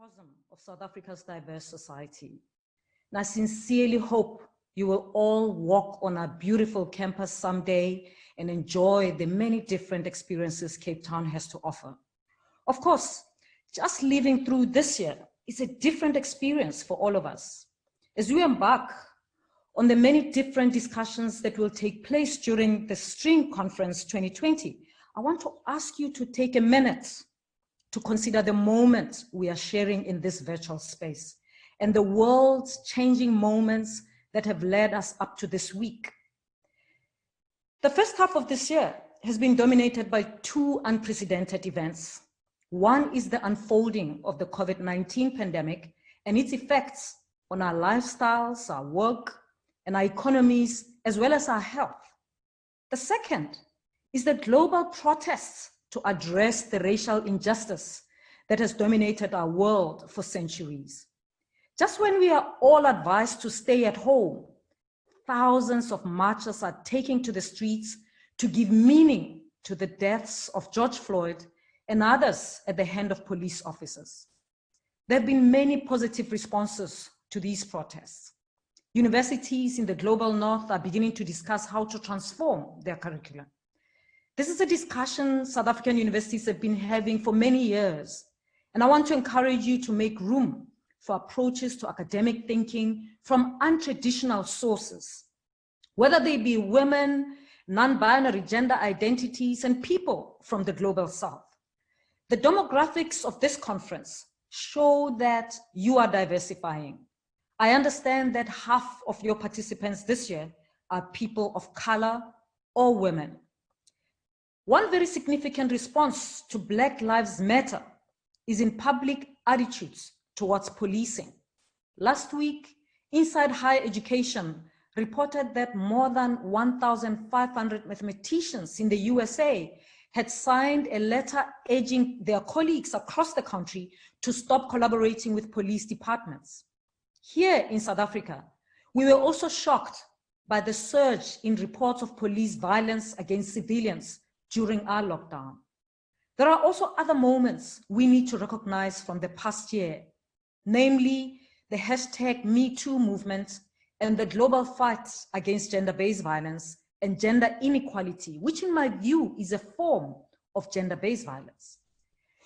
microcosm of South Africa's diverse society. And I sincerely hope you will all walk on our beautiful campus someday and enjoy the many different experiences Cape Town has to offer. Of course, just living through this year is a different experience for all of us. As we embark on the many different discussions that will take place during the String Conference 2020, I want to ask you to take a minute to consider the moment we are sharing in this virtual space and the world's changing moments that have led us up to this week. The first half of this year has been dominated by two unprecedented events. One is the unfolding of the COVID-19 pandemic and its effects on our lifestyles, our work, and our economies, as well as our health. The second is the global protests to address the racial injustice that has dominated our world for centuries. Just when we are all advised to stay at home, thousands of marchers are taking to the streets to give meaning to the deaths of George Floyd and others at the hand of police officers. There have been many positive responses to these protests. Universities in the global north are beginning to discuss how to transform their curriculum. This is a discussion South African universities have been having for many years, and I want to encourage you to make room for approaches to academic thinking from untraditional sources, whether they be women, non-binary gender identities, and people from the global south. The demographics of this conference show that you are diversifying. I understand that half of your participants this year are people of color or women. One very significant response to Black Lives Matter is in public attitudes towards policing. Last week, Inside Higher Education reported that more than 1,500 mathematicians in the USA had signed a letter urging their colleagues across the country to stop collaborating with police departments. Here in South Africa, we were also shocked by the surge in reports of police violence against civilians during our lockdown. There are also other moments we need to recognize from the past year, namely the #MeToo movement and the global fight against gender-based violence and gender inequality, which in my view is a form of gender-based violence.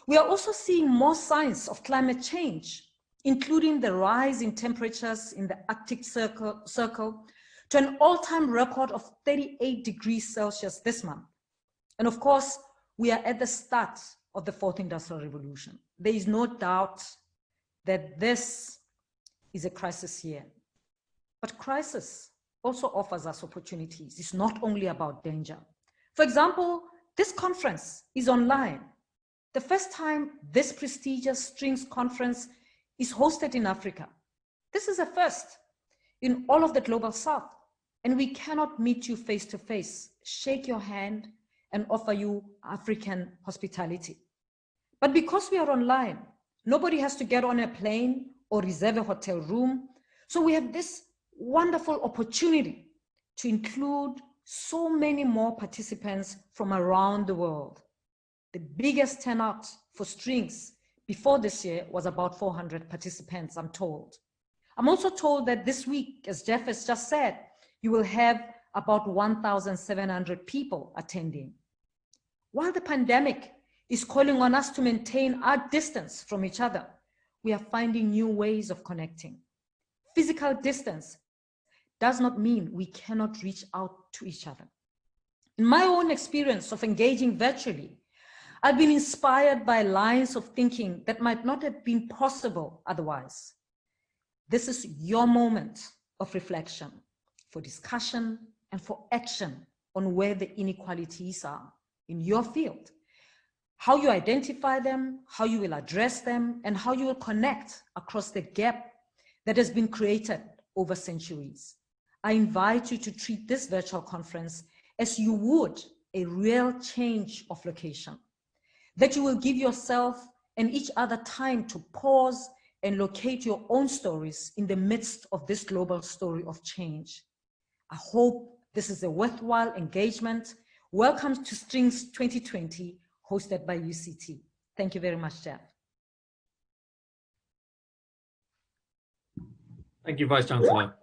We are also seeing more signs of climate change, including the rise in temperatures in the Arctic Circle to an all-time record of 38 degrees Celsius this month. And of course, we are at the start of the fourth industrial revolution. There is no doubt that this is a crisis year. But crisis also offers us opportunities. It's not only about danger. For example, this conference is online. The first time this prestigious Strings conference is hosted in Africa. This is a first in all of the global south, and we cannot meet you face to face, shake your hand, and offer you African hospitality. But because we are online, nobody has to get on a plane or reserve a hotel room. So we have this wonderful opportunity to include so many more participants from around the world. The biggest turnout for Strings before this year was about 400 participants, I'm told. I'm also told that this week, as Jeff has just said, you will have about 1,700 people attending. While the pandemic is calling on us to maintain our distance from each other, we are finding new ways of connecting. Physical distance does not mean we cannot reach out to each other. In my own experience of engaging virtually, I've been inspired by lines of thinking that might not have been possible otherwise. This is your moment of reflection, for discussion, and for action on where the inequalities are in your field, how you identify them, how you will address them, and how you will connect across the gap that has been created over centuries. I invite you to treat this virtual conference as you would a real change of location, that you will give yourself and each other time to pause and locate your own stories in the midst of this global story of change. I hope this is a worthwhile engagement. Welcome to Strings 2020, hosted by UCT. Thank you very much, Jeff. Thank you, Vice-Chancellor.